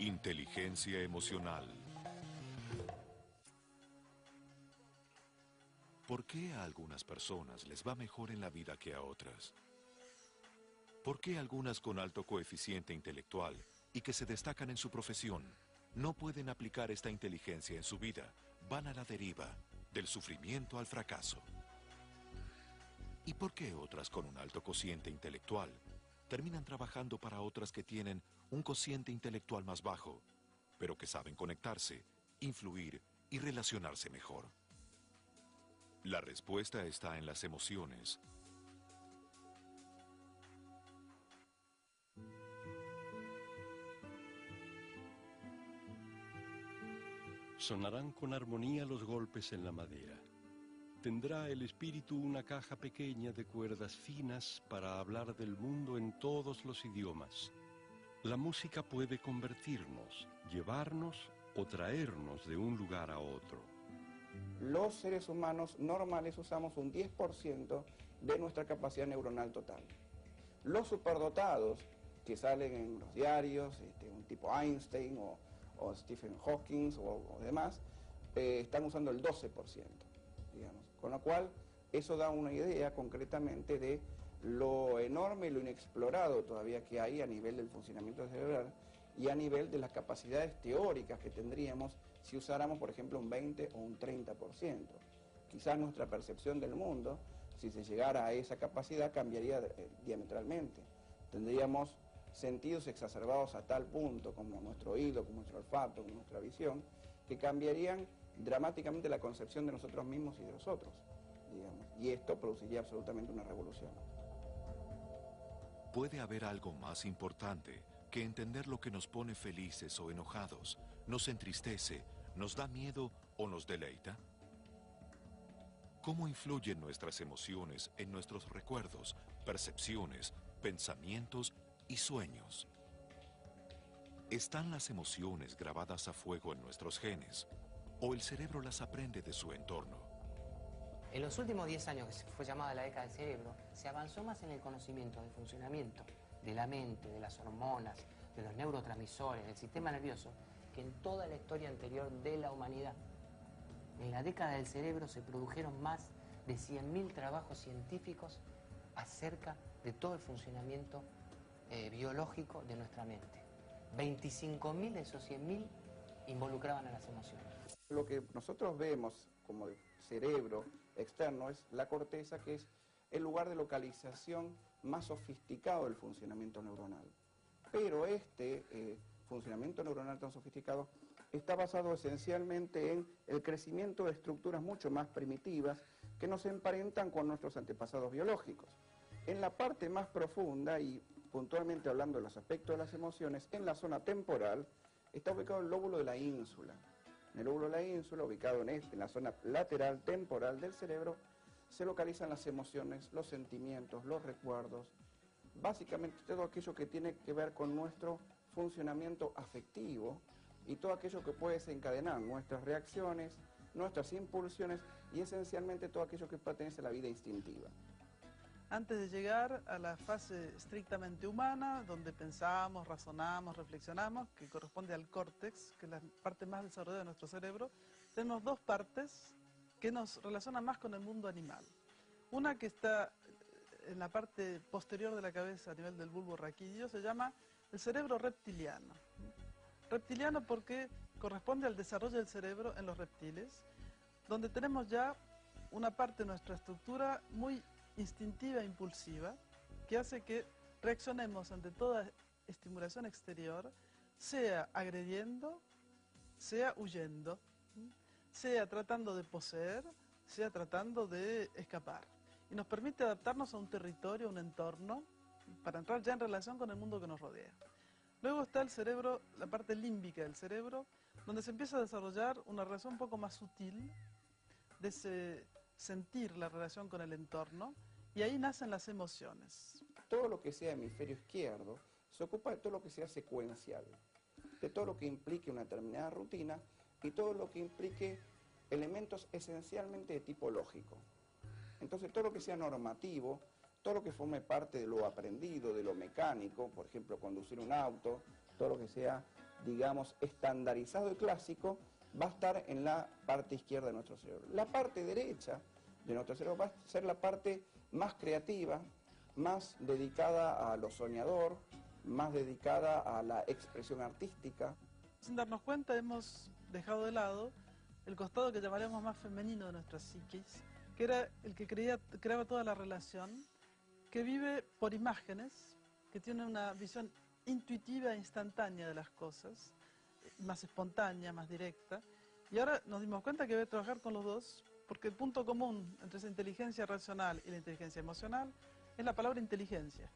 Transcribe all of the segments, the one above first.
Inteligencia emocional. ¿Por qué a algunas personas les va mejor en la vida que a otras? ¿Por qué algunas con alto coeficiente intelectual y que se destacan en su profesión no pueden aplicar esta inteligencia en su vida? Van a la deriva, del sufrimiento al fracaso. ¿Y por qué otras con un alto cociente intelectual terminan trabajando para otras que tienen un cociente intelectual más bajo, pero que saben conectarse, influir y relacionarse mejor? La respuesta está en las emociones. Sonarán con armonía los golpes en la madera. Tendrá el espíritu una caja pequeña de cuerdas finas para hablar del mundo en todos los idiomas. La música puede convertirnos, llevarnos o traernos de un lugar a otro. Los seres humanos normales usamos un 10% de nuestra capacidad neuronal total. Los superdotados que salen en los diarios, un tipo Einstein o Stephen Hawking o demás, están usando el 12%, digamos. Con lo cual, eso da una idea concretamente de lo enorme y lo inexplorado todavía que hay a nivel del funcionamiento cerebral y a nivel de las capacidades teóricas que tendríamos si usáramos, por ejemplo, un 20 o un 30%. Quizás nuestra percepción del mundo, si se llegara a esa capacidad, cambiaría diametralmente. Tendríamos sentidos exacerbados a tal punto, como nuestro oído, como nuestro olfato, como nuestra visión, que cambiarían dramáticamente la concepción de nosotros mismos y de los otros, digamos. Y esto produciría absolutamente una revolución. ¿Puede haber algo más importante que entender lo que nos pone felices o enojados, nos entristece, nos da miedo o nos deleita? ¿Cómo influyen nuestras emociones en nuestros recuerdos, percepciones, pensamientos y sueños? ¿Están las emociones grabadas a fuego en nuestros genes o el cerebro las aprende de su entorno? En los últimos 10 años, que fue llamada la década del cerebro, se avanzó más en el conocimiento del funcionamiento de la mente, de las hormonas, de los neurotransmisores, del sistema nervioso, que en toda la historia anterior de la humanidad. En la década del cerebro se produjeron más de 100.000 trabajos científicos acerca de todo el funcionamiento biológico de nuestra mente. 25.000 de esos 100.000 involucraban a las emociones. Lo que nosotros vemos como el cerebro externo es la corteza, que es el lugar de localización más sofisticado del funcionamiento neuronal. Pero este funcionamiento neuronal tan sofisticado está basado esencialmente en el crecimiento de estructuras mucho más primitivas que nos emparentan con nuestros antepasados biológicos. En la parte más profunda, y puntualmente hablando de los aspectos de las emociones, en la zona temporal, está ubicado el lóbulo de la ínsula. En el lóbulo de la ínsula, ubicado en la zona lateral temporal del cerebro, se localizan las emociones, los sentimientos, los recuerdos, básicamente todo aquello que tiene que ver con nuestro funcionamiento afectivo y todo aquello que puede desencadenar nuestras reacciones, nuestras impulsiones y esencialmente todo aquello que pertenece a la vida instintiva. Antes de llegar a la fase estrictamente humana, donde pensamos, razonamos, reflexionamos, que corresponde al córtex, que es la parte más desarrollada de nuestro cerebro, tenemos dos partes que nos relacionan más con el mundo animal. Una que está en la parte posterior de la cabeza, a nivel del bulbo raquídeo, se llama el cerebro reptiliano. Reptiliano porque corresponde al desarrollo del cerebro en los reptiles, donde tenemos ya una parte de nuestra estructura muy instintiva e impulsiva, que hace que reaccionemos ante toda estimulación exterior, sea agrediendo, sea huyendo, sea tratando de poseer, sea tratando de escapar. Y nos permite adaptarnos a un territorio, a un entorno, para entrar ya en relación con el mundo que nos rodea. Luego está el cerebro, la parte límbica del cerebro, donde se empieza a desarrollar una relación un poco más sutil de ese sentir la relación con el entorno, y ahí nacen las emociones. Todo lo que sea hemisferio izquierdo se ocupa de todo lo que sea secuencial, de todo lo que implique una determinada rutina y todo lo que implique elementos esencialmente de tipo lógico. Entonces todo lo que sea normativo, todo lo que forme parte de lo aprendido, de lo mecánico, por ejemplo conducir un auto, todo lo que sea digamos, estandarizado y clásico, va a estar en la parte izquierda de nuestro cerebro. La parte derecha de nuestro cerebro va a ser la parte más creativa, más dedicada a lo soñador, más dedicada a la expresión artística. Sin darnos cuenta hemos dejado de lado el costado que llamaríamos más femenino de nuestra psiquis, que era el que creaba toda la relación, que vive por imágenes, que tiene una visión intuitiva e instantánea de las cosas, más espontánea, más directa. Y ahora nos dimos cuenta que debe trabajar con los dos, porque el punto común entre esa inteligencia racional y la inteligencia emocional es la palabra inteligencia.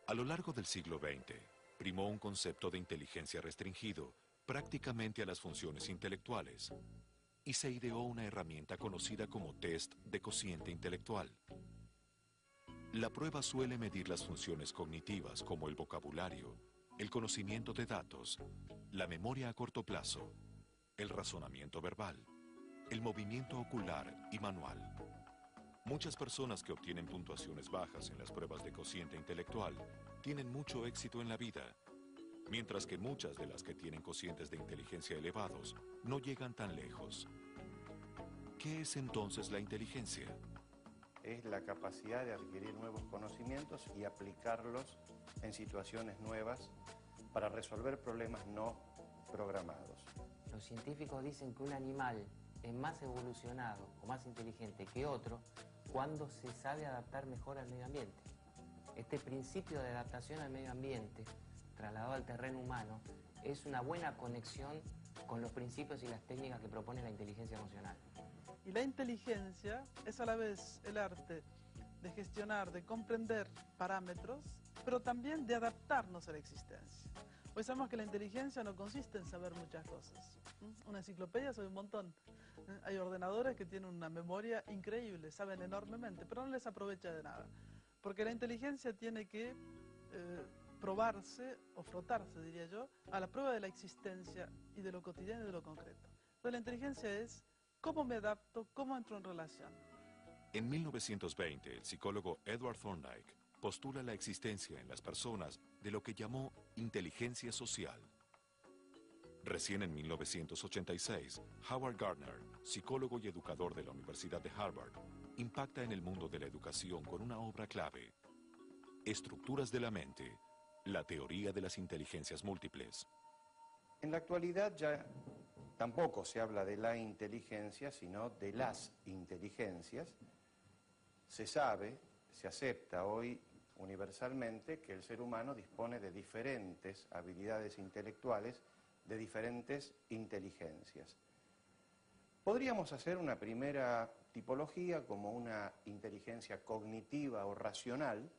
A lo largo del siglo XX, primó un concepto de inteligencia restringido prácticamente a las funciones intelectuales y se ideó una herramienta conocida como test de cociente intelectual. La prueba suele medir las funciones cognitivas como el vocabulario, el conocimiento de datos, la memoria a corto plazo, el razonamiento verbal, el movimiento ocular y manual. Muchas personas que obtienen puntuaciones bajas en las pruebas de cociente intelectual tienen mucho éxito en la vida, mientras que muchas de las que tienen cocientes de inteligencia elevados no llegan tan lejos. ¿Qué es entonces la inteligencia? Es la capacidad de adquirir nuevos conocimientos y aplicarlos en situaciones nuevas para resolver problemas no programados. Los científicos dicen que un animal es más evolucionado o más inteligente que otro cuando se sabe adaptar mejor al medio ambiente. Este principio de adaptación al medio ambiente, trasladado al terreno humano, es una buena conexión con los principios y las técnicas que propone la inteligencia emocional. Y la inteligencia es a la vez el arte de gestionar, de comprender parámetros, pero también de adaptarnos a la existencia. Hoy sabemos que la inteligencia no consiste en saber muchas cosas. Una enciclopedia sabe un montón. Hay ordenadores que tienen una memoria increíble, saben enormemente, pero no les aprovecha de nada. Porque la inteligencia tiene que probarse, o frotarse, diría yo, a la prueba de la existencia y de lo cotidiano y de lo concreto. Entonces la inteligencia es cómo me adapto, cómo entro en relación. En 1920, el psicólogo Edward Thorndike postula la existencia en las personas de lo que llamó inteligencia social. Recién en 1986, Howard Gardner, psicólogo y educador de la Universidad de Harvard, impacta en el mundo de la educación con una obra clave, Estructuras de la mente, la teoría de las inteligencias múltiples. En la actualidad ya tampoco se habla de la inteligencia, sino de las inteligencias. Se sabe, se acepta hoy universalmente que el ser humano dispone de diferentes habilidades intelectuales, de diferentes inteligencias. Podríamos hacer una primera tipología como una inteligencia cognitiva o racional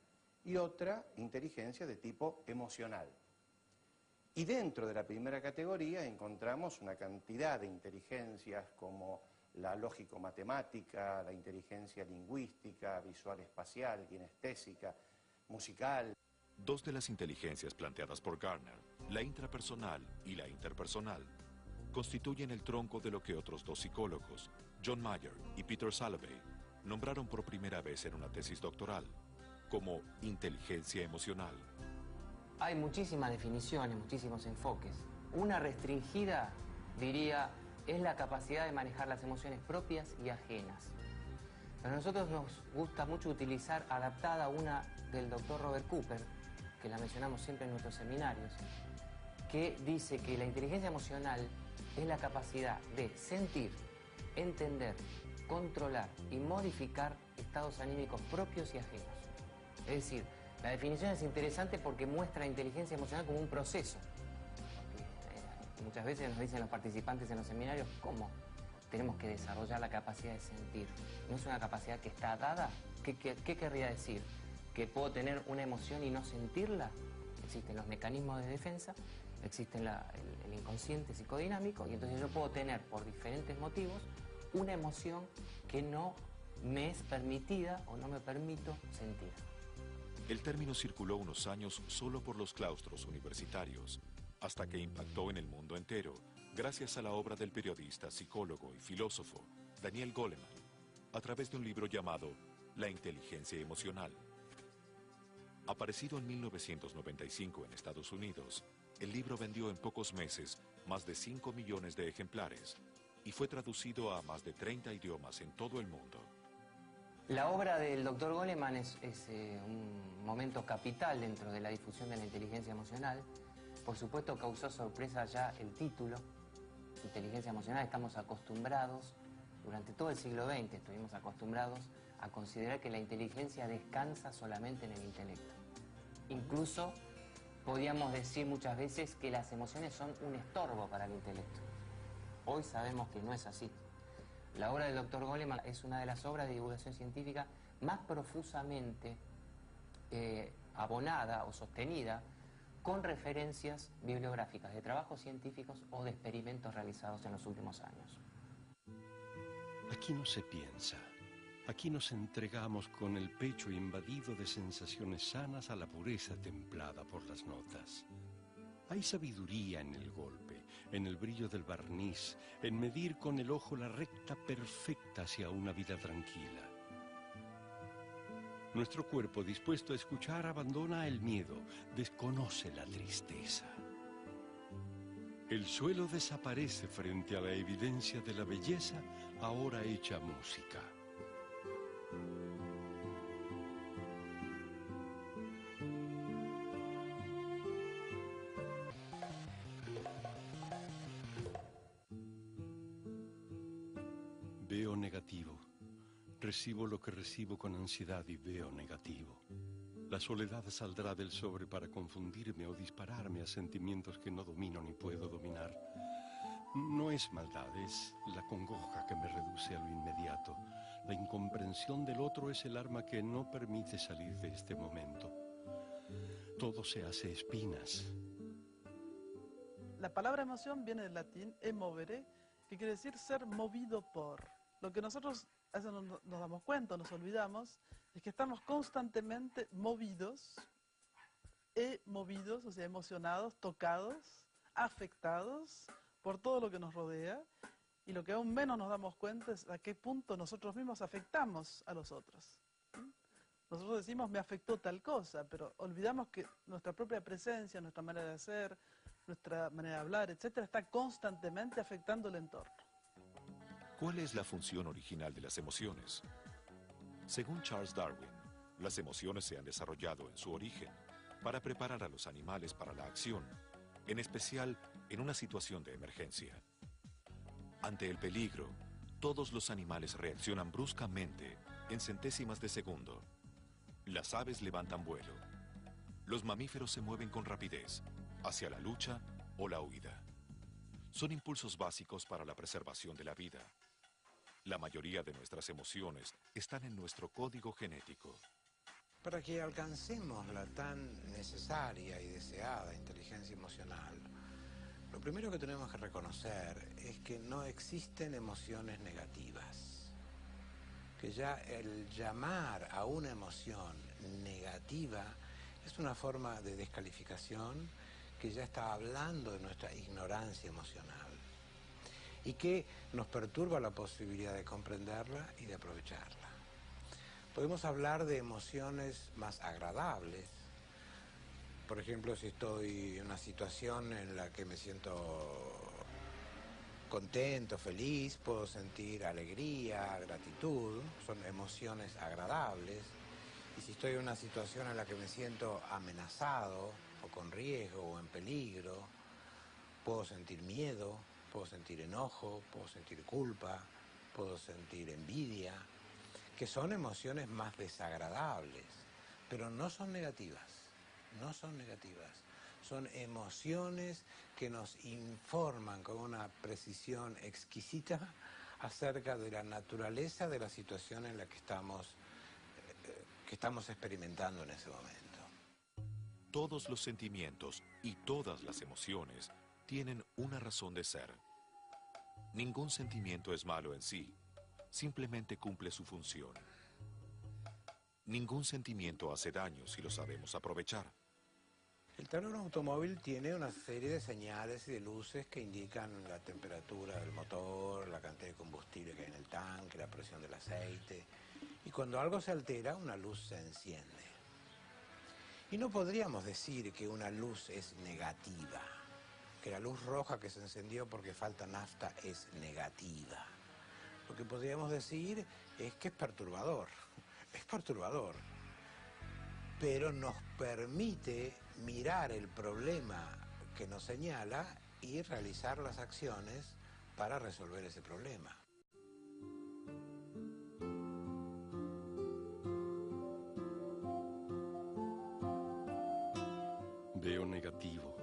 y otra inteligencia de tipo emocional. Y dentro de la primera categoría encontramos una cantidad de inteligencias como la lógico-matemática, la inteligencia lingüística, visual-espacial, kinestésica, musical. Dos de las inteligencias planteadas por Gardner, la intrapersonal y la interpersonal, constituyen el tronco de lo que otros dos psicólogos, John Mayer y Peter Salovey, nombraron por primera vez en una tesis doctoral como inteligencia emocional. Hay muchísimas definiciones, muchísimos enfoques. Una restringida, diría, es la capacidad de manejar las emociones propias y ajenas. Pero a nosotros nos gusta mucho utilizar adaptada una del doctor Robert Cooper, que la mencionamos siempre en nuestros seminarios, que dice que la inteligencia emocional es la capacidad de sentir, entender, controlar y modificar estados anímicos propios y ajenos. Es decir, la definición es interesante porque muestra la inteligencia emocional como un proceso. Muchas veces nos dicen los participantes en los seminarios cómo tenemos que desarrollar la capacidad de sentir. ¿No es una capacidad que está dada? ¿Qué querría decir? ¿Que puedo tener una emoción y no sentirla? Existen los mecanismos de defensa, existe el inconsciente psicodinámico, y entonces yo puedo tener, por diferentes motivos, una emoción que no me es permitida o no me permito sentir. El término circuló unos años solo por los claustros universitarios, hasta que impactó en el mundo entero, gracias a la obra del periodista, psicólogo y filósofo Daniel Goleman, a través de un libro llamado La inteligencia emocional. Aparecido en 1995 en Estados Unidos, el libro vendió en pocos meses más de 5 millones de ejemplares y fue traducido a más de 30 idiomas en todo el mundo. La obra del Dr. Goleman es un momento capital dentro de la difusión de la inteligencia emocional. Por supuesto causó sorpresa ya el título, inteligencia emocional. Estamos acostumbrados, durante todo el siglo XX estuvimos acostumbrados a considerar que la inteligencia descansa solamente en el intelecto. Incluso podíamos decir muchas veces que las emociones son un estorbo para el intelecto. Hoy sabemos que no es así. La obra del Dr. Goleman es una de las obras de divulgación científica más profusamente abonada o sostenida con referencias bibliográficas de trabajos científicos o de experimentos realizados en los últimos años. Aquí no se piensa. Aquí nos entregamos con el pecho invadido de sensaciones sanas a la pureza templada por las notas. Hay sabiduría en el golpe, en el brillo del barniz, en medir con el ojo la recta perfecta hacia una vida tranquila. Nuestro cuerpo, dispuesto a escuchar, abandona el miedo, desconoce la tristeza. El suelo desaparece frente a la evidencia de la belleza, ahora hecha música. Veo negativo. Recibo lo que recibo con ansiedad y veo negativo. La soledad saldrá del sobre para confundirme o dispararme a sentimientos que no domino ni puedo dominar. No es maldad, es la congoja que me reduce a lo inmediato. La incomprensión del otro es el arma que no permite salir de este momento. Todo se hace espinas. La palabra emoción viene del latín emovere, que quiere decir ser movido por. Lo que nosotros a veces nos damos cuenta, nos olvidamos, es que estamos constantemente movidos, o sea, emocionados, tocados, afectados por todo lo que nos rodea, y lo que aún menos nos damos cuenta es a qué punto nosotros mismos afectamos a los otros. Nosotros decimos, me afectó tal cosa, pero olvidamos que nuestra propia presencia, nuestra manera de ser, nuestra manera de hablar, etcétera, está constantemente afectando el entorno. ¿Cuál es la función original de las emociones? Según Charles Darwin, las emociones se han desarrollado en su origen para preparar a los animales para la acción, en especial en una situación de emergencia. Ante el peligro, todos los animales reaccionan bruscamente en centésimas de segundo. Las aves levantan vuelo. Los mamíferos se mueven con rapidez hacia la lucha o la huida. Son impulsos básicos para la preservación de la vida. La mayoría de nuestras emociones están en nuestro código genético. Para que alcancemos la tan necesaria y deseada inteligencia emocional, lo primero que tenemos que reconocer es que no existen emociones negativas. Que ya el llamar a una emoción negativa es una forma de descalificación que ya está hablando de nuestra ignorancia emocional y que nos perturba la posibilidad de comprenderla y de aprovecharla. Podemos hablar de emociones más agradables. Por ejemplo, si estoy en una situación en la que me siento contento, feliz, puedo sentir alegría, gratitud, son emociones agradables. Y si estoy en una situación en la que me siento amenazado, o con riesgo, o en peligro, puedo sentir miedo, puedo sentir enojo, puedo sentir culpa, puedo sentir envidia, que son emociones más desagradables, pero no son negativas, no son negativas. Son emociones que nos informan con una precisión exquisita acerca de la naturaleza de la situación en la que estamos experimentando en ese momento. Todos los sentimientos y todas las emociones tienen una razón de ser. Ningún sentimiento es malo en sí, simplemente cumple su función. Ningún sentimiento hace daño si lo sabemos aprovechar. El tablero automóvil tiene una serie de señales y de luces que indican la temperatura del motor, la cantidad de combustible que hay en el tanque, la presión del aceite. Y cuando algo se altera, una luz se enciende. Y no podríamos decir que una luz es negativa, que la luz roja que se encendió porque falta nafta es negativa. Lo que podríamos decir es que es perturbador, pero nos permite mirar el problema que nos señala y realizar las acciones para resolver ese problema. Veo negativo.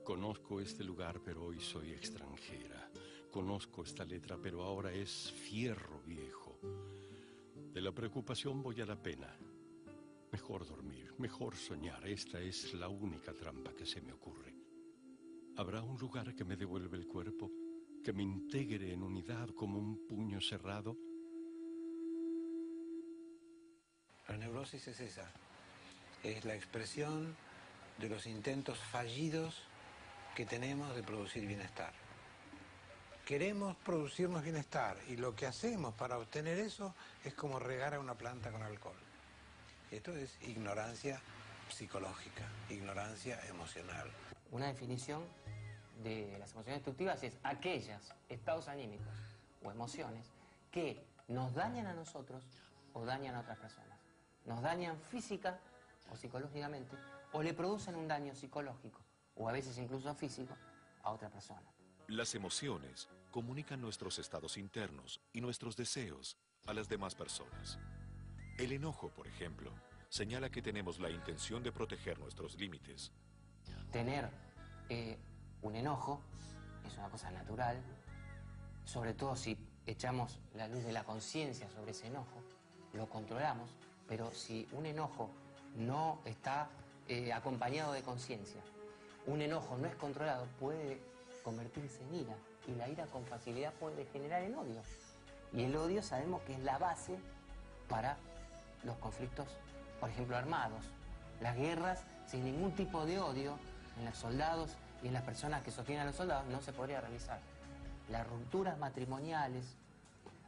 Conozco este lugar, pero hoy soy extranjera. Conozco esta letra, pero ahora es fierro viejo. De la preocupación voy a la pena. Mejor dormir, mejor soñar. Esta es la única trampa que se me ocurre. ¿Habrá un lugar que me devuelva el cuerpo? ¿Que me integre en unidad como un puño cerrado? La neurosis es esa. Es la expresión de los intentos fallidos que tenemos de producir bienestar. Queremos producirnos bienestar y lo que hacemos para obtener eso es como regar a una planta con alcohol. Esto es ignorancia psicológica, ignorancia emocional. Una definición de las emociones destructivas es aquellos estados anímicos o emociones que nos dañan a nosotros o dañan a otras personas. Nos dañan física o psicológicamente o le producen un daño psicológico o a veces incluso físico a otra persona. Las emociones comunican nuestros estados internos y nuestros deseos a las demás personas. El enojo, por ejemplo, señala que tenemos la intención de proteger nuestros límites. Tener un enojo es una cosa natural, sobre todo si echamos la luz de la conciencia sobre ese enojo, lo controlamos, pero si un enojo no está acompañado de conciencia, un enojo no es controlado, puede convertirse en ira, y la ira con facilidad puede degenerar en odio. Y el odio sabemos que es la base para los conflictos, por ejemplo, armados. Las guerras sin ningún tipo de odio en los soldados y en las personas que sostienen a los soldados no se podría realizar. Las rupturas matrimoniales,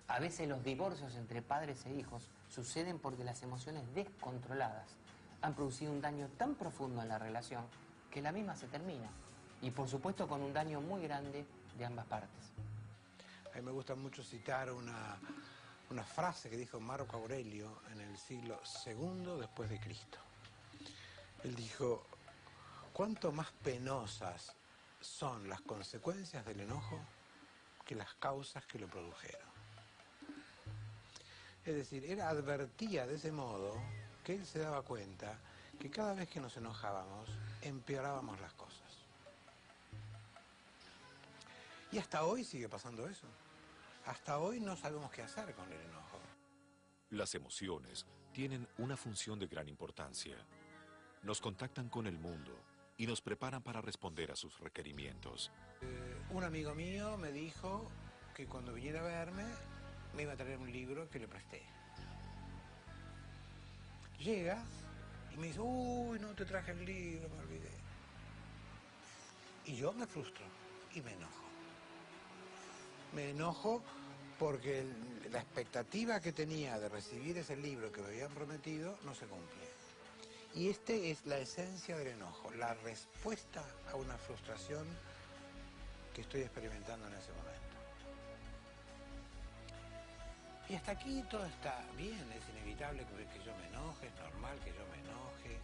a veces los divorcios entre padres e hijos, suceden porque las emociones descontroladas han producido un daño tan profundo en la relación que la misma se termina. Y por supuesto con un daño muy grande de ambas partes. A mí me gusta mucho citar una frase que dijo Marco Aurelio en el siglo II después de Cristo. Él dijo: cuánto más penosas son las consecuencias del enojo que las causas que lo produjeron. Es decir, él advertía de ese modo que él se daba cuenta que cada vez que nos enojábamos empeorábamos las cosas. Y hasta hoy sigue pasando eso. Hasta hoy no sabemos qué hacer con el enojo. Las emociones tienen una función de gran importancia. Nos contactan con el mundo y nos preparan para responder a sus requerimientos. Un amigo mío me dijo que cuando viniera a verme me iba a traer un libro que le presté. Llega y me dice: uy, no te traje el libro, me olvidé. Y yo me frustro y me enojo. Me enojo porque la expectativa que tenía de recibir ese libro que me habían prometido no se cumple. Y esta es la esencia del enojo, la respuesta a una frustración que estoy experimentando en ese momento. Y hasta aquí todo está bien, es inevitable que yo me enoje, es normal que yo me enoje,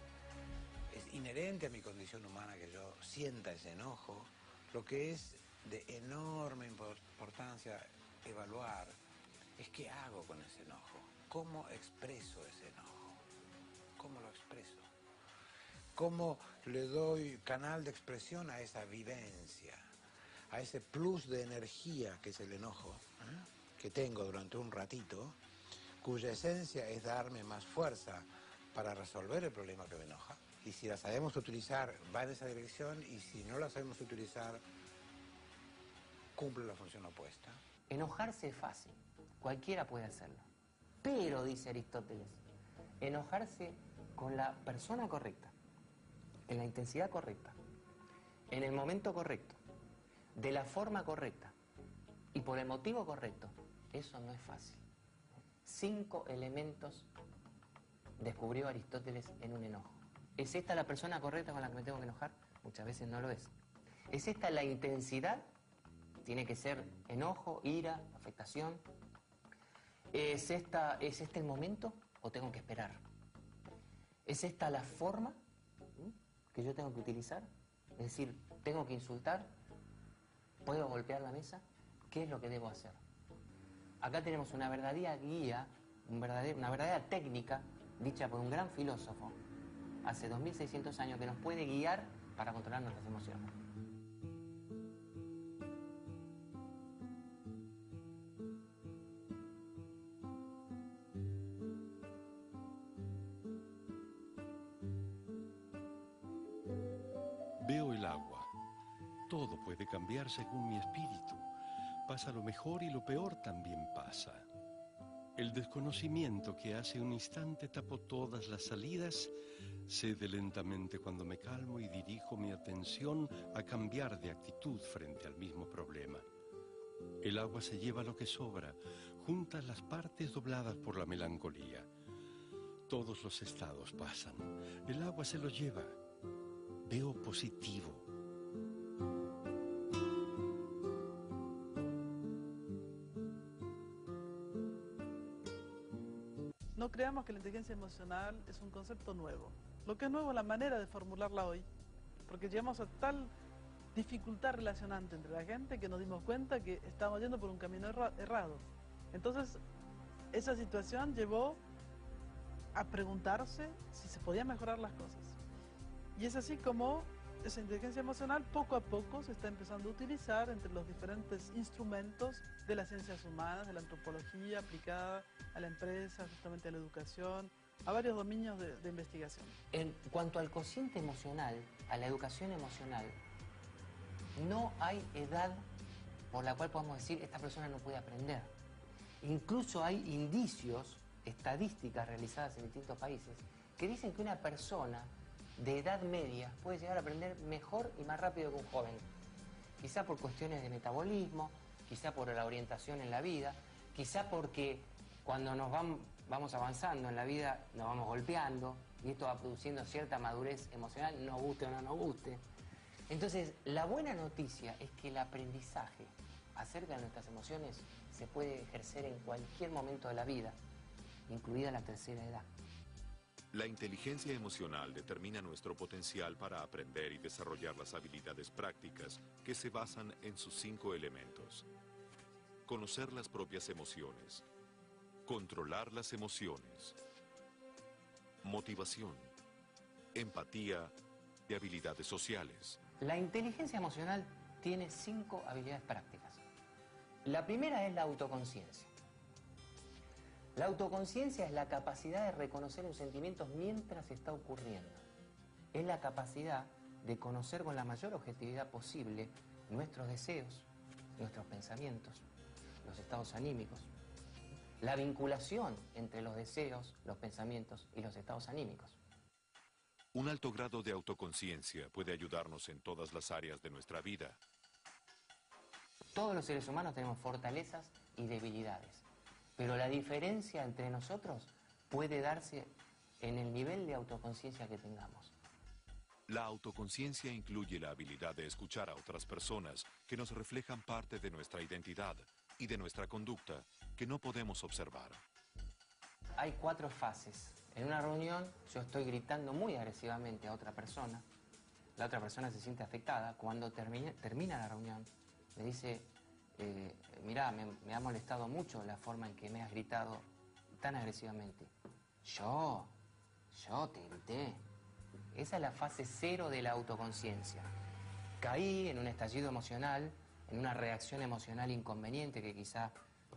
es inherente a mi condición humana que yo sienta ese enojo. Lo que es de enorme importancia evaluar es qué hago con ese enojo, cómo expreso ese enojo, cómo lo expreso, cómo le doy canal de expresión a esa vivencia, a ese plus de energía que es el enojo, que tengo durante un ratito, cuya esencia es darme más fuerza para resolver el problema que me enoja. Y si la sabemos utilizar, va en esa dirección, y si no la sabemos utilizar, cumple la función opuesta. Enojarse es fácil, cualquiera puede hacerlo. Pero, dice Aristóteles, enojarse con la persona correcta, en la intensidad correcta, en el momento correcto, de la forma correcta y por el motivo correcto, eso no es fácil. 5 elementos descubrió Aristóteles en un enojo. ¿Es esta la persona correcta con la que me tengo que enojar? Muchas veces no lo es. ¿Es esta la intensidad? Tiene que ser enojo, ira, afectación. ¿Es este el momento o tengo que esperar? ¿Es esta la forma que yo tengo que utilizar? Es decir, ¿tengo que insultar? ¿Puedo golpear la mesa? ¿Qué es lo que debo hacer? Acá tenemos una verdadera guía, una verdadera técnica dicha por un gran filósofo hace 2600 años que nos puede guiar para controlar nuestras emociones. Veo el agua. Todo puede cambiar según mi espíritu. Pasa lo mejor y lo peor también pasa. El desconocimiento que hace un instante tapó todas las salidas cede lentamente cuando me calmo y dirijo mi atención a cambiar de actitud frente al mismo problema. El agua se lleva lo que sobra, junta las partes dobladas por la melancolía. Todos los estados pasan. El agua se los lleva. Veo positivo. No creamos que la inteligencia emocional es un concepto nuevo. Lo que es nuevo es la manera de formularla hoy, porque llegamos a tal dificultad relacionante entre la gente que nos dimos cuenta que estábamos yendo por un camino errado. Entonces, esa situación llevó a preguntarse si se podían mejorar las cosas. Y es así como esa inteligencia emocional poco a poco se está empezando a utilizar entre los diferentes instrumentos de las ciencias humanas, de la antropología aplicada a la empresa, justamente a la educación, a varios dominios de investigación. En cuanto al cociente emocional, a la educación emocional, no hay edad por la cual podamos decir esta persona no puede aprender. Incluso hay indicios, estadísticas realizadas en distintos países, que dicen que una persona de edad media puede llegar a aprender mejor y más rápido que un joven. Quizá por cuestiones de metabolismo, quizá por la orientación en la vida, quizá porque cuando nos vamos avanzando en la vida nos vamos golpeando y esto va produciendo cierta madurez emocional, nos guste o no nos guste. Entonces, la buena noticia es que el aprendizaje acerca de nuestras emociones se puede ejercer en cualquier momento de la vida, incluida la tercera edad. La inteligencia emocional determina nuestro potencial para aprender y desarrollar las habilidades prácticas que se basan en sus 5 elementos. Conocer las propias emociones. Controlar las emociones. Motivación. Empatía y habilidades sociales. La inteligencia emocional tiene 5 habilidades prácticas. La primera es la autoconciencia. La autoconciencia es la capacidad de reconocer un sentimiento mientras está ocurriendo. Es la capacidad de conocer con la mayor objetividad posible nuestros deseos, nuestros pensamientos, los estados anímicos. La vinculación entre los deseos, los pensamientos y los estados anímicos. Un alto grado de autoconciencia puede ayudarnos en todas las áreas de nuestra vida. Todos los seres humanos tenemos fortalezas y debilidades. Pero la diferencia entre nosotros puede darse en el nivel de autoconciencia que tengamos. La autoconciencia incluye la habilidad de escuchar a otras personas que nos reflejan parte de nuestra identidad y de nuestra conducta que no podemos observar. Hay 4 fases. En una reunión yo estoy gritando muy agresivamente a otra persona. La otra persona se siente afectada. Cuando termina la reunión, me dice... mirá, me ha molestado mucho la forma en que me has gritado tan agresivamente. Yo te grité. Esa es la fase 0 de la autoconciencia. Caí en un estallido emocional, en una reacción emocional inconveniente que quizá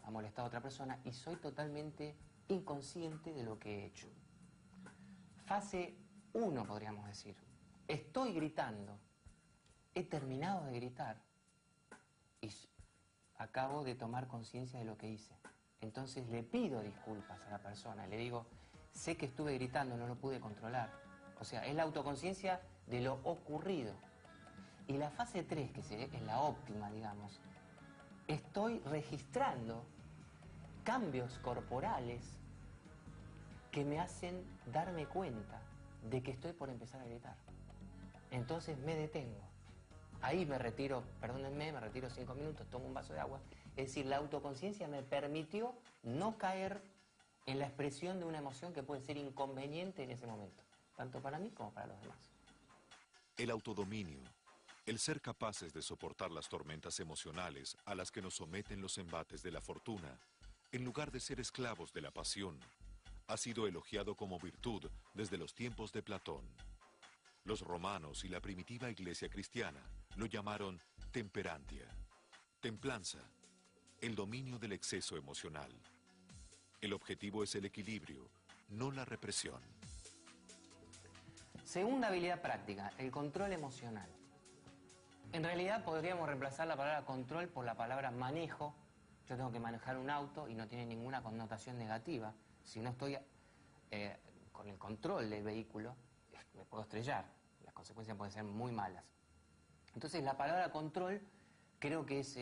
ha molestado a otra persona y soy totalmente inconsciente de lo que he hecho. Fase 1, podríamos decir. Estoy gritando. He terminado de gritar y acabo de tomar conciencia de lo que hice. Entonces le pido disculpas a la persona, le digo, sé que estuve gritando, no lo pude controlar. O sea, es la autoconciencia de lo ocurrido. Y la fase 3, que es la óptima, digamos, estoy registrando cambios corporales que me hacen darme cuenta de que estoy por empezar a gritar. Entonces me detengo. Ahí me retiro, perdónenme, me retiro 5 minutos, tomo un vaso de agua. Es decir, la autoconciencia me permitió no caer en la expresión de una emoción que puede ser inconveniente en ese momento, tanto para mí como para los demás. El autodominio, el ser capaces de soportar las tormentas emocionales a las que nos someten los embates de la fortuna, en lugar de ser esclavos de la pasión, ha sido elogiado como virtud desde los tiempos de Platón. Los romanos y la primitiva iglesia cristiana lo llamaron temperantia, templanza, el dominio del exceso emocional. El objetivo es el equilibrio, no la represión. Segunda habilidad práctica, el control emocional. En realidad podríamos reemplazar la palabra control por la palabra manejo. Yo tengo que manejar un auto y no tiene ninguna connotación negativa. Si no estoy con el control del vehículo, me puedo estrellar. Las consecuencias pueden ser muy malas. Entonces la palabra control creo que es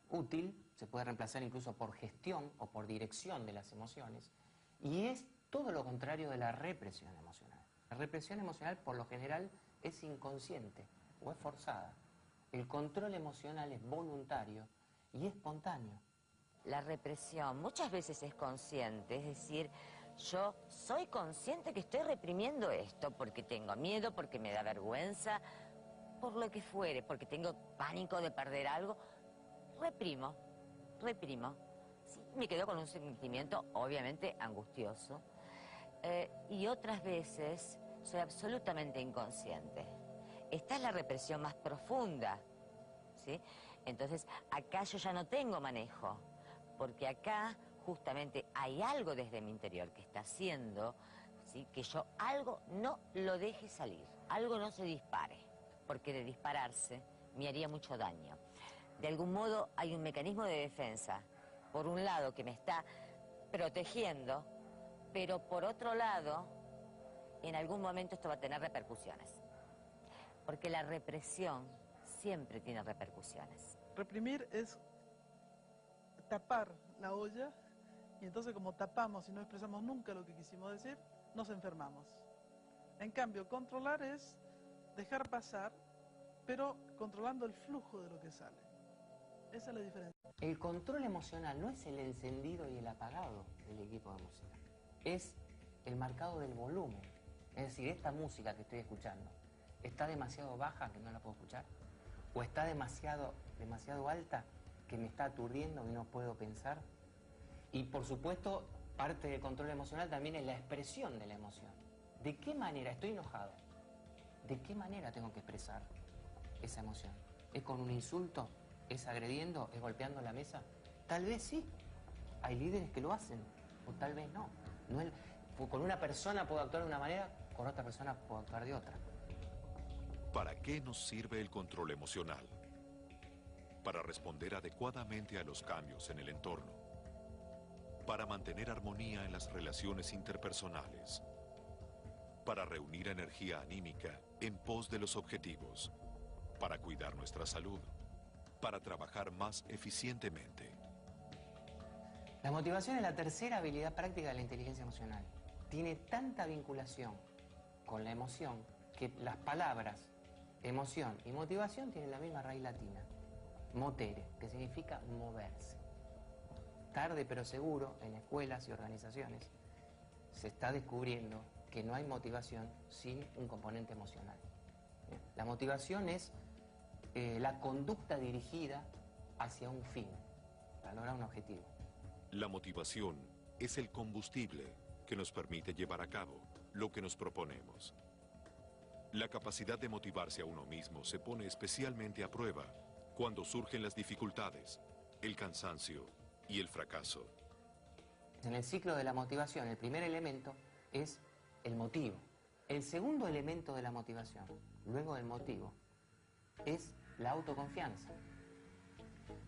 útil, se puede reemplazar incluso por gestión o por dirección de las emociones, y es todo lo contrario de la represión emocional. La represión emocional por lo general es inconsciente o es forzada. El control emocional es voluntario y espontáneo. La represión muchas veces es consciente, es decir, yo soy consciente que estoy reprimiendo esto porque tengo miedo, porque me da vergüenza, por lo que fuere, porque tengo pánico de perder algo. Reprimo. Sí, me quedo con un sentimiento obviamente angustioso. Y otras veces soy absolutamente inconsciente. Esta es la represión más profunda, ¿sí? Entonces, acá yo ya no tengo manejo, porque acá justamente hay algo desde mi interior que está haciendo, ¿sí?, que yo algo no lo deje salir, algo no se dispare, porque de dispararse me haría mucho daño. De algún modo hay un mecanismo de defensa, por un lado que me está protegiendo, pero por otro lado, en algún momento esto va a tener repercusiones. Porque la represión siempre tiene repercusiones. Reprimir es tapar la olla, y entonces como tapamos y no expresamos nunca lo que quisimos decir, nos enfermamos. En cambio, controlar es dejar pasar, pero controlando el flujo de lo que sale. Esa es la diferencia. El control emocional no es el encendido y el apagado del equipo de música. Es el marcado del volumen. Es decir, esta música que estoy escuchando, ¿está demasiado baja que no la puedo escuchar? ¿O está demasiado alta que me está aturdiendo y no puedo pensar? Y por supuesto, parte del control emocional también es la expresión de la emoción. ¿De qué manera estoy enojado? ¿De qué manera tengo que expresar esa emoción? ¿Es con un insulto? ¿Es agrediendo? ¿Es golpeando la mesa? Tal vez sí. Hay líderes que lo hacen, o tal vez no. Con una persona puedo actuar de una manera, con otra persona puedo actuar de otra. ¿Para qué nos sirve el control emocional? Para responder adecuadamente a los cambios en el entorno. Para mantener armonía en las relaciones interpersonales. Para reunir energía anímica en pos de los objetivos. Para cuidar nuestra salud. Para trabajar más eficientemente. La motivación es la tercera habilidad práctica de la inteligencia emocional. Tiene tanta vinculación con la emoción que las palabras emoción y motivación tienen la misma raíz latina. Motere, que significa moverse. Tarde pero seguro, en escuelas y organizaciones, se está descubriendo que no hay motivación sin un componente emocional. La motivación es la conducta dirigida hacia un fin, para lograr un objetivo. La motivación es el combustible que nos permite llevar a cabo lo que nos proponemos. La capacidad de motivarse a uno mismo se pone especialmente a prueba cuando surgen las dificultades, el cansancio y el fracaso. En el ciclo de la motivación, el primer elemento es el motivo. El segundo elemento de la motivación, luego del motivo, es la autoconfianza.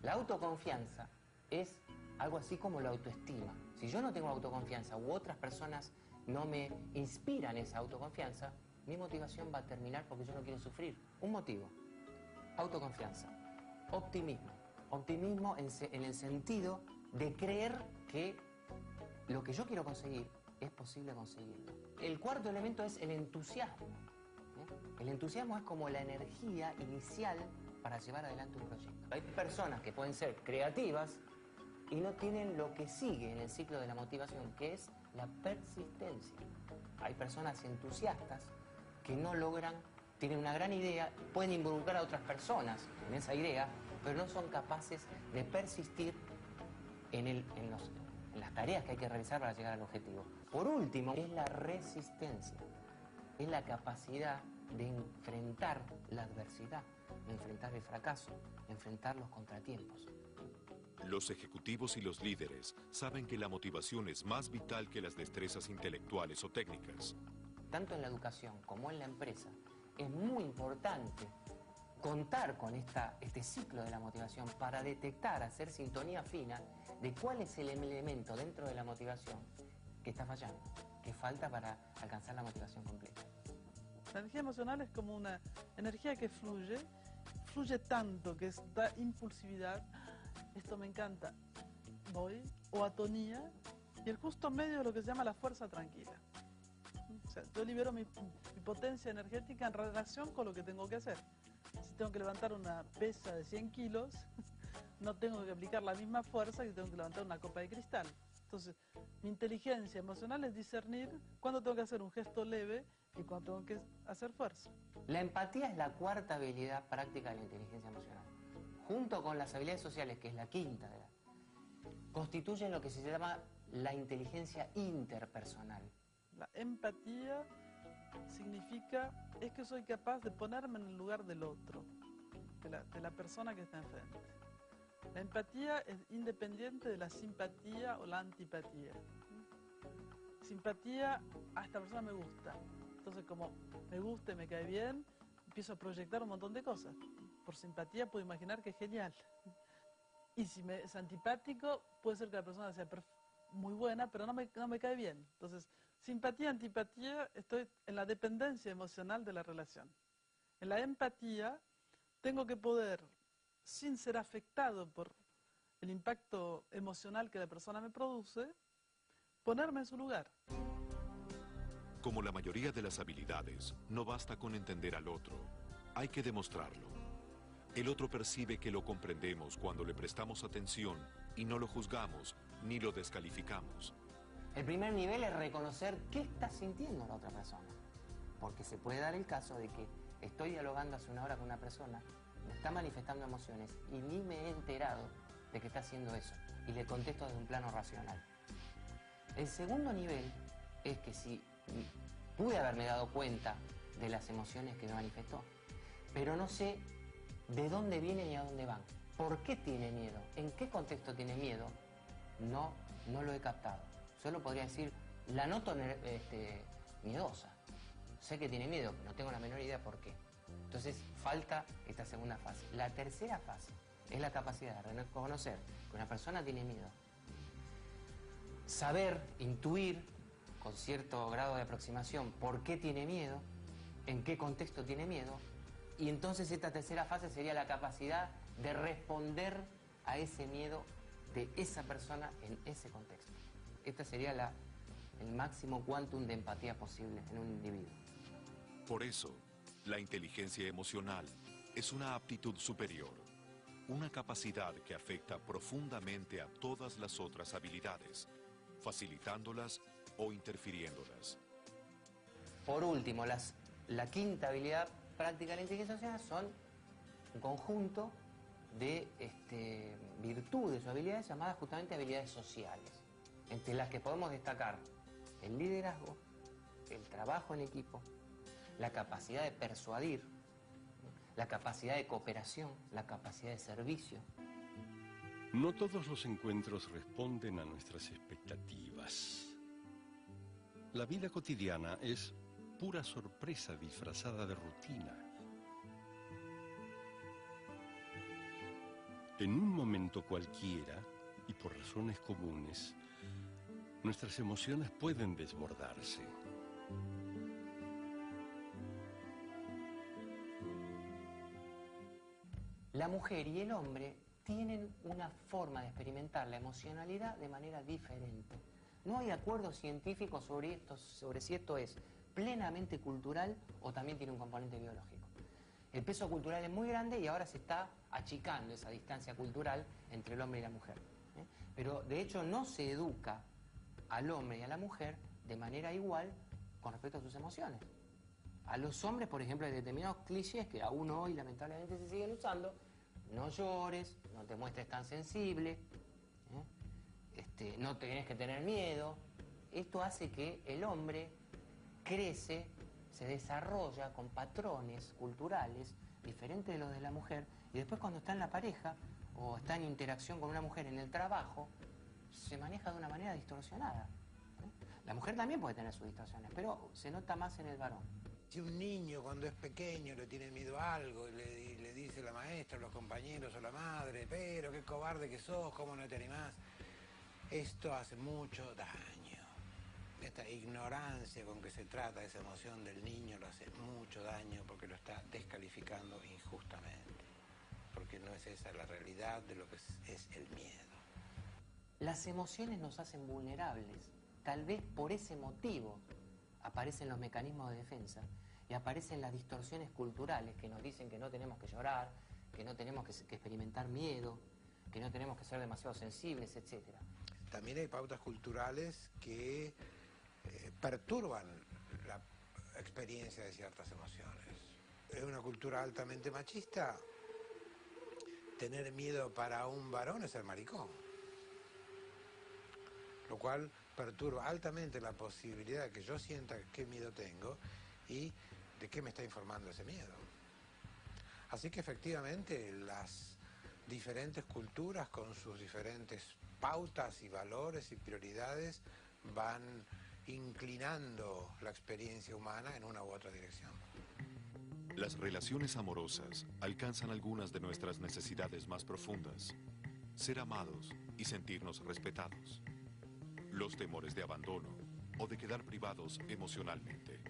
La autoconfianza es algo así como la autoestima. Si yo no tengo autoconfianza u otras personas no me inspiran esa autoconfianza, mi motivación va a terminar porque yo no quiero sufrir. Un motivo, autoconfianza, optimismo. Optimismo en el sentido de creer que lo que yo quiero conseguir es posible conseguirlo. El cuarto elemento es el entusiasmo. El entusiasmo es como la energía inicial para llevar adelante un proyecto. Hay personas que pueden ser creativas y no tienen lo que sigue en el ciclo de la motivación, que es la persistencia. Hay personas entusiastas que no logran, tienen una gran idea, pueden involucrar a otras personas en esa idea, pero no son capaces de persistir en las tareas que hay que realizar para llegar al objetivo. Por último, es la resistencia, es la capacidad de enfrentar la adversidad, de enfrentar el fracaso, de enfrentar los contratiempos. Los ejecutivos y los líderes saben que la motivación es más vital que las destrezas intelectuales o técnicas. Tanto en la educación como en la empresa, es muy importante contar con este ciclo de la motivación para detectar, hacer sintonía fina de cuál es el elemento dentro de la motivación que está fallando, que falta para alcanzar la motivación completa. La energía emocional es como una energía que fluye tanto que da impulsividad. Esto me encanta, voy, o atonía, y el justo medio es lo que se llama la fuerza tranquila. O sea, yo libero mi potencia energética en relación con lo que tengo que hacer. Si tengo que levantar una pesa de 100 kilos, no tengo que aplicar la misma fuerza que tengo que levantar una copa de cristal. Entonces, mi inteligencia emocional es discernir cuándo tengo que hacer un gesto leve y cuándo tengo que hacer fuerza. La empatía es la cuarta habilidad práctica de la inteligencia emocional. Junto con las habilidades sociales, que es la quinta, constituyen lo que se llama la inteligencia interpersonal. La empatía significa, es que soy capaz de ponerme en el lugar del otro, de la persona que está enfrente. La empatía es independiente de la simpatía o la antipatía. Simpatía, a esta persona me gusta. Entonces, como me gusta y me cae bien, empiezo a proyectar un montón de cosas. Por simpatía puedo imaginar que es genial. Y si es antipático, puede ser que la persona sea muy buena, pero no me cae bien. Entonces, simpatía, antipatía, estoy en la dependencia emocional de la relación. En la empatía, tengo que poder, sin ser afectado por el impacto emocional que la persona me produce, ponerme en su lugar. Como la mayoría de las habilidades, no basta con entender al otro, hay que demostrarlo. El otro percibe que lo comprendemos cuando le prestamos atención y no lo juzgamos ni lo descalificamos. El primer nivel es reconocer qué está sintiendo la otra persona. Porque se puede dar el caso de que estoy dialogando hace una hora con una persona, me está manifestando emociones y ni me he enterado de que está haciendo eso. Y le contesto desde un plano racional. El segundo nivel es que si pude haberme dado cuenta de las emociones que me manifestó, pero no sé de dónde vienen y a dónde van. ¿Por qué tiene miedo? ¿En qué contexto tiene miedo? No lo he captado. Solo podría decir, la noto miedosa. Sé que tiene miedo, pero no tengo la menor idea por qué. Entonces, falta esta segunda fase. La tercera fase es la capacidad de reconocer que una persona tiene miedo. Saber, intuir, con cierto grado de aproximación, por qué tiene miedo, en qué contexto tiene miedo. Y entonces esta tercera fase sería la capacidad de responder a ese miedo de esa persona en ese contexto. Este sería el máximo quantum de empatía posible en un individuo. Por eso, la inteligencia emocional es una aptitud superior, una capacidad que afecta profundamente a todas las otras habilidades, facilitándolas o interfiriéndolas. Por último, la quinta habilidad práctica de la inteligencia emocional son un conjunto de virtudes o habilidades llamadas justamente habilidades sociales, entre las que podemos destacar el liderazgo, el trabajo en equipo, la capacidad de persuadir, la capacidad de cooperación, la capacidad de servicio. No todos los encuentros responden a nuestras expectativas. La vida cotidiana es pura sorpresa disfrazada de rutina. En un momento cualquiera, y por razones comunes, nuestras emociones pueden desbordarse. La mujer y el hombre tienen una forma de experimentar la emocionalidad de manera diferente. No hay acuerdo científico sobre si esto es plenamente cultural o también tiene un componente biológico. El peso cultural es muy grande y ahora se está achicando esa distancia cultural entre el hombre y la mujer. Pero de hecho no se educa al hombre y a la mujer de manera igual con respecto a sus emociones. A los hombres, por ejemplo, hay determinados clichés que aún hoy lamentablemente se siguen usando. No llores, no te muestres tan sensible, no tenés que tener miedo. Esto hace que el hombre crece, se desarrolla con patrones culturales diferentes de los de la mujer, y después cuando está en la pareja o está en interacción con una mujer en el trabajo, se maneja de una manera distorsionada. La mujer también puede tener sus distorsiones, pero se nota más en el varón. Si un niño cuando es pequeño le tiene miedo a algo y le dice la maestra, los compañeros o la madre, pero qué cobarde que sos, cómo no te animás, esto hace mucho daño. Esta ignorancia con que se trata esa emoción del niño lo hace mucho daño porque lo está descalificando injustamente. Porque no es esa la realidad de lo que es el miedo. Las emociones nos hacen vulnerables. Tal vez por ese motivo aparecen los mecanismos de defensa y aparecen las distorsiones culturales que nos dicen que no tenemos que llorar, que no tenemos que experimentar miedo, que no tenemos que ser demasiado sensibles, etc. También hay pautas culturales que perturban la experiencia de ciertas emociones. En una cultura altamente machista, tener miedo para un varón es ser maricón, lo cual perturba altamente la posibilidad de que yo sienta qué miedo tengo y de qué me está informando ese miedo. Así que efectivamente las diferentes culturas con sus diferentes pautas y valores y prioridades van inclinando la experiencia humana en una u otra dirección. Las relaciones amorosas alcanzan algunas de nuestras necesidades más profundas: ser amados y sentirnos respetados. Los temores de abandono o de quedar privados emocionalmente.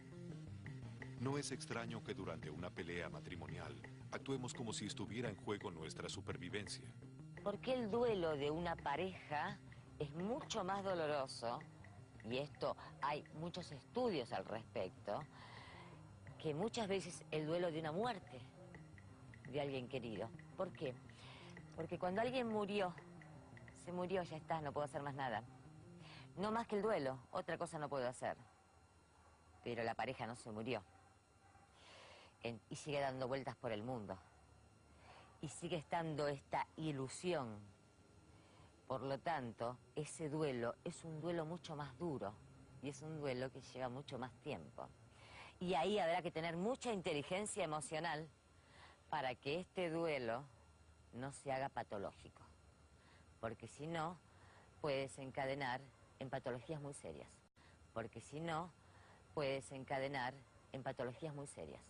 No es extraño que durante una pelea matrimonial actuemos como si estuviera en juego nuestra supervivencia. Porque el duelo de una pareja es mucho más doloroso, y esto hay muchos estudios al respecto, que muchas veces el duelo de una muerte de alguien querido. ¿Por qué? Porque cuando alguien murió, se murió, ya está, no puedo hacer más nada. No más que el duelo, otra cosa no puedo hacer. Pero la pareja no se murió. Y sigue dando vueltas por el mundo. Y sigue estando esta ilusión. Por lo tanto, ese duelo es un duelo mucho más duro. Y es un duelo que lleva mucho más tiempo. Y ahí habrá que tener mucha inteligencia emocional para que este duelo no se haga patológico. Porque si no, puede desencadenar en patologías muy serias. Porque si no, puede desencadenar en patologías muy serias.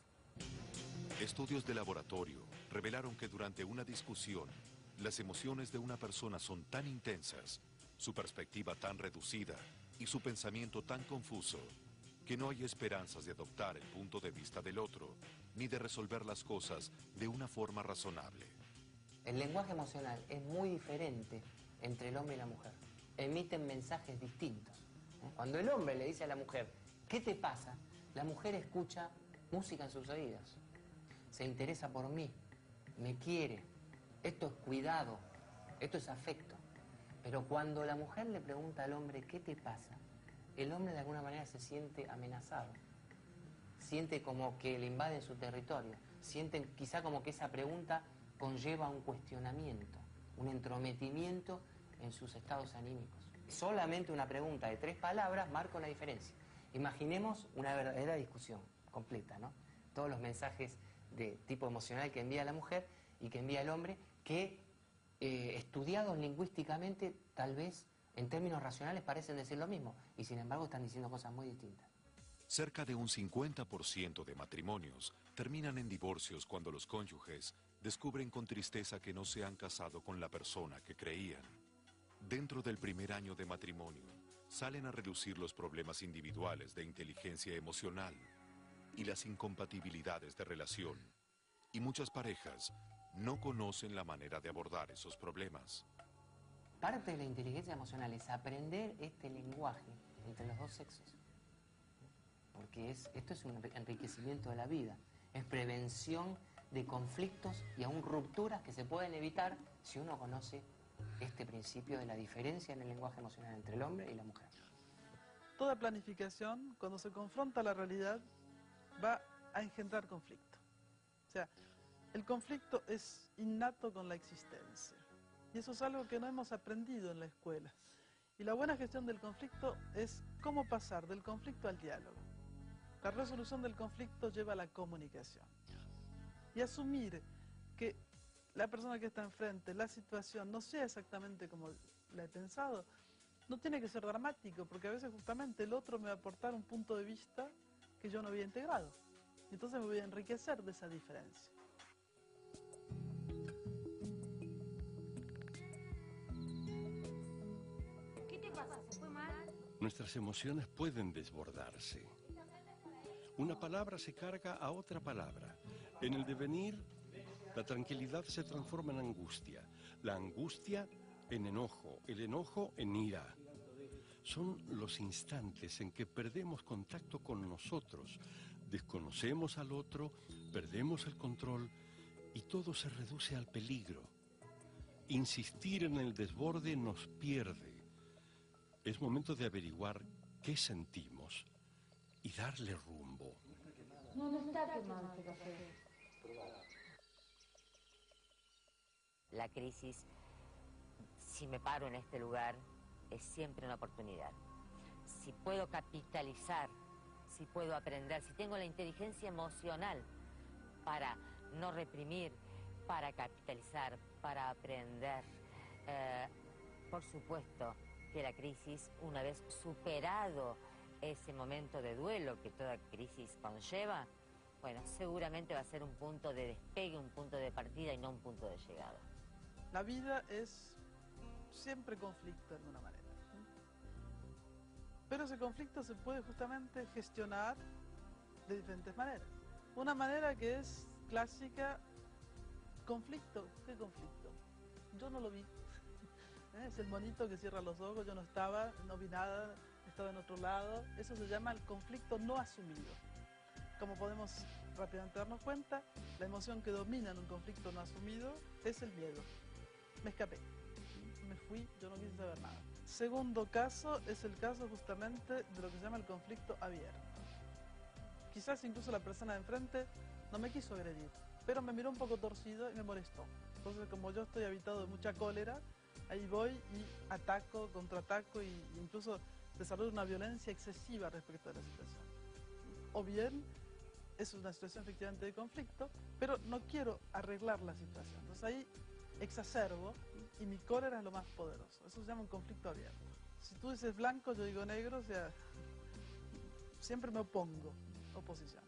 Estudios de laboratorio revelaron que durante una discusión, las emociones de una persona son tan intensas, su perspectiva tan reducida y su pensamiento tan confuso, que no hay esperanzas de adoptar el punto de vista del otro, ni de resolver las cosas de una forma razonable. El lenguaje emocional es muy diferente entre el hombre y la mujer. Emiten mensajes distintos. Cuando el hombre le dice a la mujer, ¿qué te pasa?, la mujer escucha música en sus oídos. Se interesa por mí, me quiere. Esto es cuidado, esto es afecto. Pero cuando la mujer le pregunta al hombre, ¿qué te pasa?, el hombre de alguna manera se siente amenazado. Siente como que le invaden su territorio. Siente quizá como que esa pregunta conlleva un cuestionamiento, un entrometimiento en sus estados anímicos. Solamente una pregunta de 3 palabras marca una diferencia. Imaginemos una verdadera discusión completa, ¿no? Todos los mensajes de tipo emocional que envía la mujer y que envía el hombre, que estudiados lingüísticamente, tal vez en términos racionales parecen decir lo mismo, y sin embargo están diciendo cosas muy distintas. Cerca de un 50% de matrimonios terminan en divorcios cuando los cónyuges descubren con tristeza que no se han casado con la persona que creían. Dentro del primer año de matrimonio, salen a relucir los problemas individuales de inteligencia emocional y las incompatibilidades de relación. Y muchas parejas no conocen la manera de abordar esos problemas. Parte de la inteligencia emocional es aprender este lenguaje entre los dos sexos. Porque esto es un enriquecimiento de la vida. Es prevención de conflictos y aún rupturas que se pueden evitar si uno conoce este principio de la diferencia en el lenguaje emocional entre el hombre y la mujer. Toda planificación, cuando se confronta a la realidad, va a engendrar conflicto. O sea, el conflicto es innato con la existencia. Y eso es algo que no hemos aprendido en la escuela. Y la buena gestión del conflicto es cómo pasar del conflicto al diálogo. La resolución del conflicto lleva a la comunicación. Y asumir que la persona que está enfrente, la situación, no sea exactamente como la he pensado, no tiene que ser dramático, porque a veces justamente el otro me va a aportar un punto de vista que yo no había integrado. Y entonces me voy a enriquecer de esa diferencia. ¿Qué te pasa? ¿Se fue mal? Nuestras emociones pueden desbordarse. Una palabra se carga a otra palabra. En el devenir, la tranquilidad se transforma en angustia, la angustia en enojo, el enojo en ira. Son los instantes en que perdemos contacto con nosotros, desconocemos al otro, perdemos el control y todo se reduce al peligro. Insistir en el desborde nos pierde. Es momento de averiguar qué sentimos y darle rumbo. No está quemado este café. La crisis, si me paro en este lugar, es siempre una oportunidad. Si puedo capitalizar, si puedo aprender, si tengo la inteligencia emocional para no reprimir, para capitalizar, para aprender, por supuesto que la crisis, una vez superado ese momento de duelo que toda crisis conlleva, bueno, seguramente va a ser un punto de despegue, un punto de partida y no un punto de llegada. La vida es siempre conflicto de alguna manera. Pero ese conflicto se puede justamente gestionar de diferentes maneras. Una manera que es clásica, conflicto. ¿Qué conflicto? Yo no lo vi. Es el monito que cierra los ojos, yo no estaba, no vi nada, estaba en otro lado. Eso se llama el conflicto no asumido. Como podemos rápidamente darnos cuenta, la emoción que domina en un conflicto no asumido es el miedo. Me escapé, me fui, yo no quise saber nada. Segundo caso es el caso justamente de lo que se llama el conflicto abierto. Quizás incluso la persona de enfrente no me quiso agredir, pero me miró un poco torcido y me molestó. Entonces, como yo estoy habitado de mucha cólera, ahí voy y ataco, contraataco e incluso desarrollo una violencia excesiva respecto a la situación. O bien, es una situación efectivamente de conflicto, pero no quiero arreglar la situación. Entonces ahí exacerbo y mi cólera es lo más poderoso. Eso se llama un conflicto abierto. Si tú dices blanco, yo digo negro, o sea, siempre me opongo, oposición.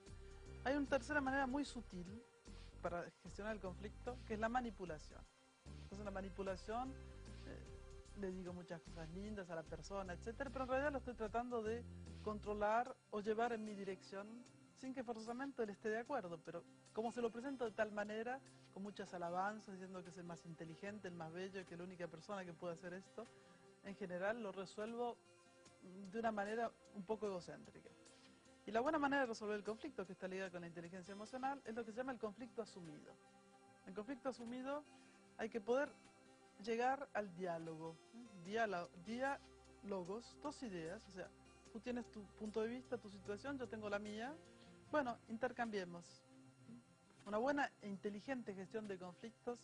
Hay una tercera manera muy sutil para gestionar el conflicto, que es la manipulación. Entonces la manipulación, le digo muchas cosas lindas a la persona, etcétera, pero en realidad lo estoy tratando de controlar o llevar en mi dirección sin que forzosamente él esté de acuerdo, pero como se lo presento de tal manera, con muchas alabanzas, diciendo que es el más inteligente, el más bello, que es la única persona que puede hacer esto, en general lo resuelvo de una manera un poco egocéntrica. Y la buena manera de resolver el conflicto, que está ligada con la inteligencia emocional, es lo que se llama el conflicto asumido. En conflicto asumido hay que poder llegar al diálogo. Diálogos, dos ideas, o sea, tú tienes tu punto de vista, tu situación, yo tengo la mía. Bueno, intercambiemos. Una buena e inteligente gestión de conflictos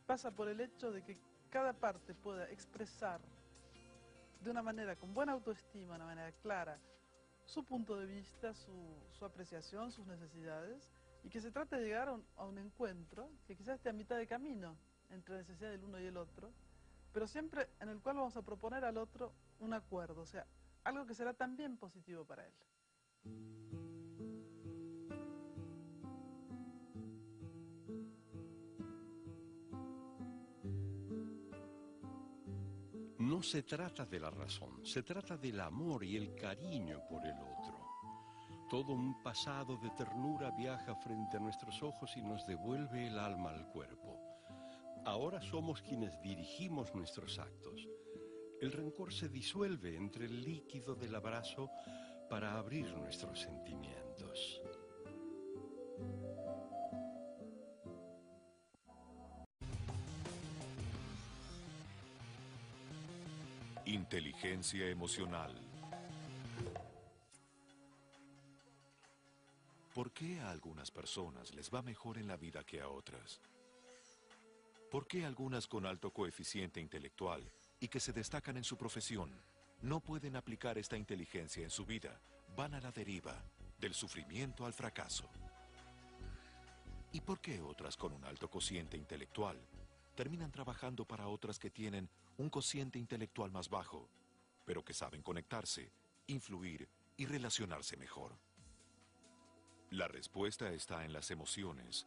pasa por el hecho de que cada parte pueda expresar de una manera con buena autoestima, de una manera clara, su punto de vista, su apreciación, sus necesidades, y que se trate de llegar a un encuentro que quizás esté a mitad de camino entre la necesidad del uno y el otro, pero siempre en el cual vamos a proponer al otro un acuerdo, o sea, algo que será también positivo para él. No se trata de la razón, se trata del amor y el cariño por el otro. Todo un pasado de ternura viaja frente a nuestros ojos y nos devuelve el alma al cuerpo. Ahora somos quienes dirigimos nuestros actos. El rencor se disuelve entre el líquido del abrazo para abrir nuestros sentimientos. Inteligencia emocional. ¿Por qué a algunas personas les va mejor en la vida que a otras? ¿Por qué algunas con alto coeficiente intelectual y que se destacan en su profesión no pueden aplicar esta inteligencia en su vida? Van a la deriva, del sufrimiento al fracaso. ¿Y por qué otras con un alto cociente intelectual terminan trabajando para otras que tienen un cociente intelectual más bajo, pero que saben conectarse, influir y relacionarse mejor? La respuesta está en las emociones.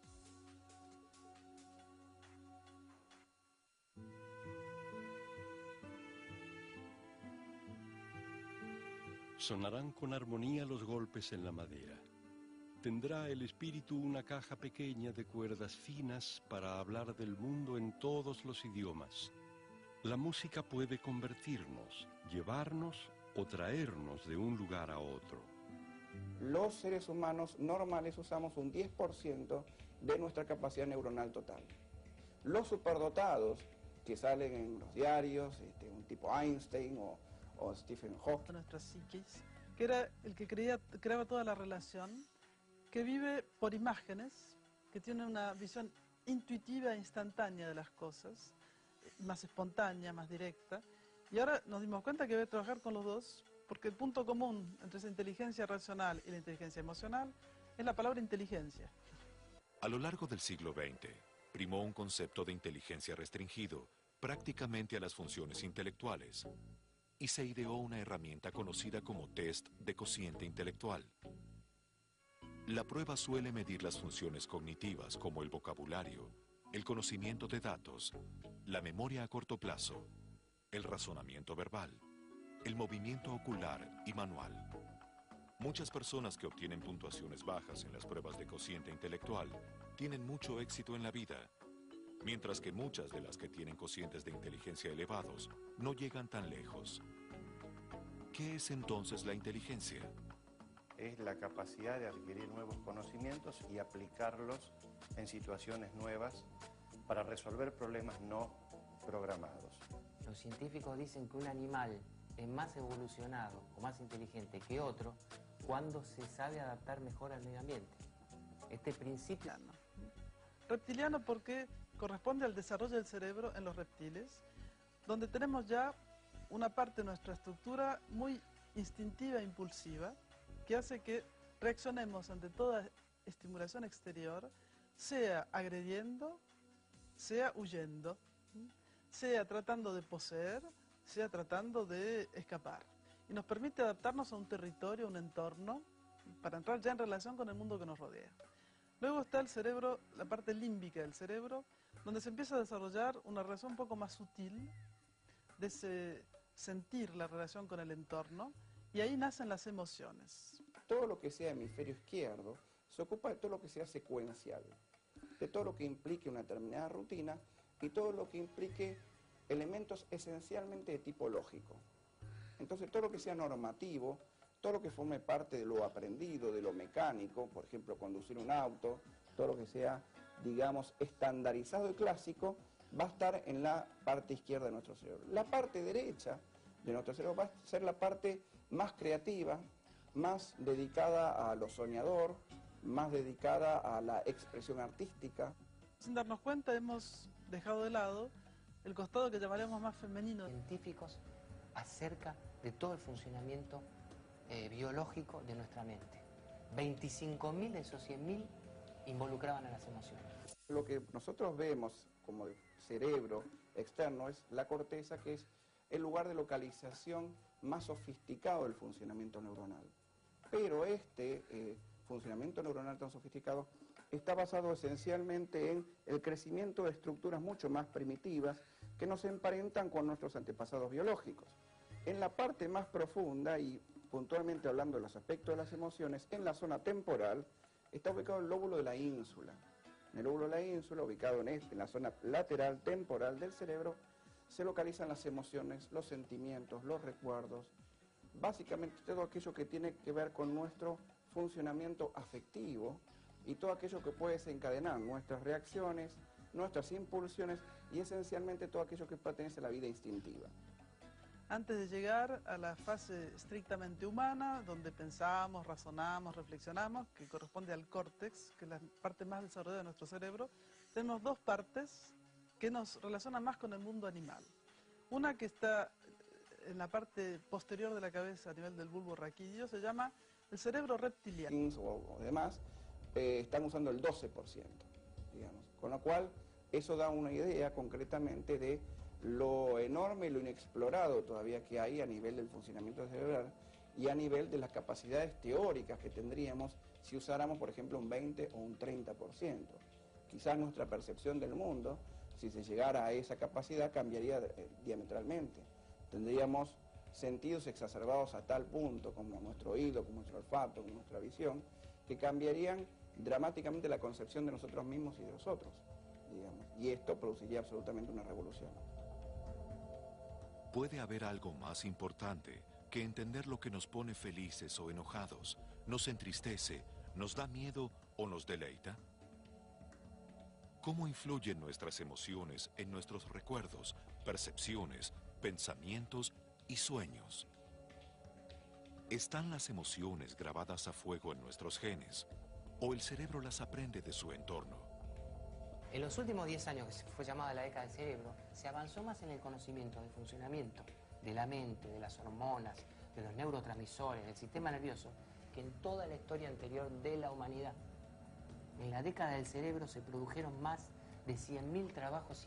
Sonarán con armonía los golpes en la madera. Tendrá el espíritu una caja pequeña de cuerdas finas para hablar del mundo en todos los idiomas. La música puede convertirnos, llevarnos o traernos de un lugar a otro. Los seres humanos normales usamos un 10% de nuestra capacidad neuronal total. Los superdotados que salen en los diarios, un tipo Einstein o Stephen Hawking. Nuestra psiquis, que era el que creaba toda la relación, que vive por imágenes, que tiene una visión intuitiva e instantánea de las cosas, más espontánea, más directa. Y ahora nos dimos cuenta que debe trabajar con los dos, porque el punto común entre esa inteligencia racional y la inteligencia emocional es la palabra inteligencia. A lo largo del siglo XX, primó un concepto de inteligencia restringido prácticamente a las funciones intelectuales y se ideó una herramienta conocida como test de cociente intelectual. La prueba suele medir las funciones cognitivas como el vocabulario, el conocimiento de datos, la memoria a corto plazo, el razonamiento verbal, el movimiento ocular y manual. Muchas personas que obtienen puntuaciones bajas en las pruebas de cociente intelectual tienen mucho éxito en la vida, mientras que muchas de las que tienen cocientes de inteligencia elevados no llegan tan lejos. ¿Qué es entonces la inteligencia? Es la capacidad de adquirir nuevos conocimientos y aplicarlos en situaciones nuevas para resolver problemas no programados. Los científicos dicen que un animal es más evolucionado o más inteligente que otro cuando se sabe adaptar mejor al medio ambiente. Este principio... Reptiliano porque corresponde al desarrollo del cerebro en los reptiles, donde tenemos ya una parte de nuestra estructura muy instintiva e impulsiva, que hace que reaccionemos ante toda estimulación exterior, sea agrediendo, sea huyendo, sea tratando de poseer, sea tratando de escapar. Y nos permite adaptarnos a un territorio, a un entorno, para entrar ya en relación con el mundo que nos rodea. Luego está el cerebro, la parte límbica del cerebro, donde se empieza a desarrollar una relación un poco más sutil, de sentir la relación con el entorno, y ahí nacen las emociones. Todo lo que sea hemisferio izquierdo se ocupa de todo lo que sea secuencial, de todo lo que implique una determinada rutina y todo lo que implique elementos esencialmente de tipo lógico. Entonces todo lo que sea normativo, todo lo que forme parte de lo aprendido, de lo mecánico, por ejemplo conducir un auto, todo lo que sea, digamos, estandarizado y clásico, va a estar en la parte izquierda de nuestro cerebro. La parte derecha de nuestro cerebro va a ser la parte más creativa, más dedicada a lo soñador, más dedicada a la expresión artística. Sin darnos cuenta hemos dejado de lado el costado que llamaríamos más femenino. Científicos acerca de todo el funcionamiento biológico de nuestra mente. 25.000 de esos 100.000 involucraban a las emociones. Lo que nosotros vemos como cerebro externo es la corteza, que es el lugar de localización más sofisticado del funcionamiento neuronal. Pero este funcionamiento neuronal tan sofisticado está basado esencialmente en el crecimiento de estructuras mucho más primitivas que nos emparentan con nuestros antepasados biológicos. En la parte más profunda, y puntualmente hablando de los aspectos de las emociones, en la zona temporal, está ubicado el lóbulo de la ínsula. En el lóbulo de la ínsula, ubicado en la zona lateral temporal del cerebro, se localizan las emociones, los sentimientos, los recuerdos, básicamente todo aquello que tiene que ver con nuestro funcionamiento afectivo y todo aquello que puede desencadenar nuestras reacciones, nuestras impulsiones y esencialmente todo aquello que pertenece a la vida instintiva. Antes de llegar a la fase estrictamente humana, donde pensamos, razonamos, reflexionamos, que corresponde al córtex, que es la parte más desarrollada de nuestro cerebro, tenemos dos partes que nos relacionan más con el mundo animal. Una que está en la parte posterior de la cabeza, a nivel del bulbo raquídeo, se llama el cerebro reptiliano. O demás están usando el 12%, digamos. Con lo cual, eso da una idea concretamente de lo enorme y lo inexplorado todavía que hay a nivel del funcionamiento cerebral y a nivel de las capacidades teóricas que tendríamos si usáramos, por ejemplo, un 20 o un 30%. Quizás nuestra percepción del mundo, si se llegara a esa capacidad, cambiaría diametralmente. Tendríamos sentidos exacerbados a tal punto, como nuestro oído, como nuestro olfato, como nuestra visión, que cambiarían dramáticamente la concepción de nosotros mismos y de los otros, digamos. Y esto produciría absolutamente una revolución. ¿Puede haber algo más importante que entender lo que nos pone felices o enojados, nos entristece, nos da miedo o nos deleita? ¿Cómo influyen nuestras emociones en nuestros recuerdos, percepciones, pensamientos y sueños? ¿Están las emociones grabadas a fuego en nuestros genes o el cerebro las aprende de su entorno? En los últimos 10 años, que se fue llamada la década del cerebro, se avanzó más en el conocimiento del funcionamiento de la mente, de las hormonas, de los neurotransmisores, del sistema nervioso, que en toda la historia anterior de la humanidad. En la década del cerebro se produjeron más de 100.000 trabajos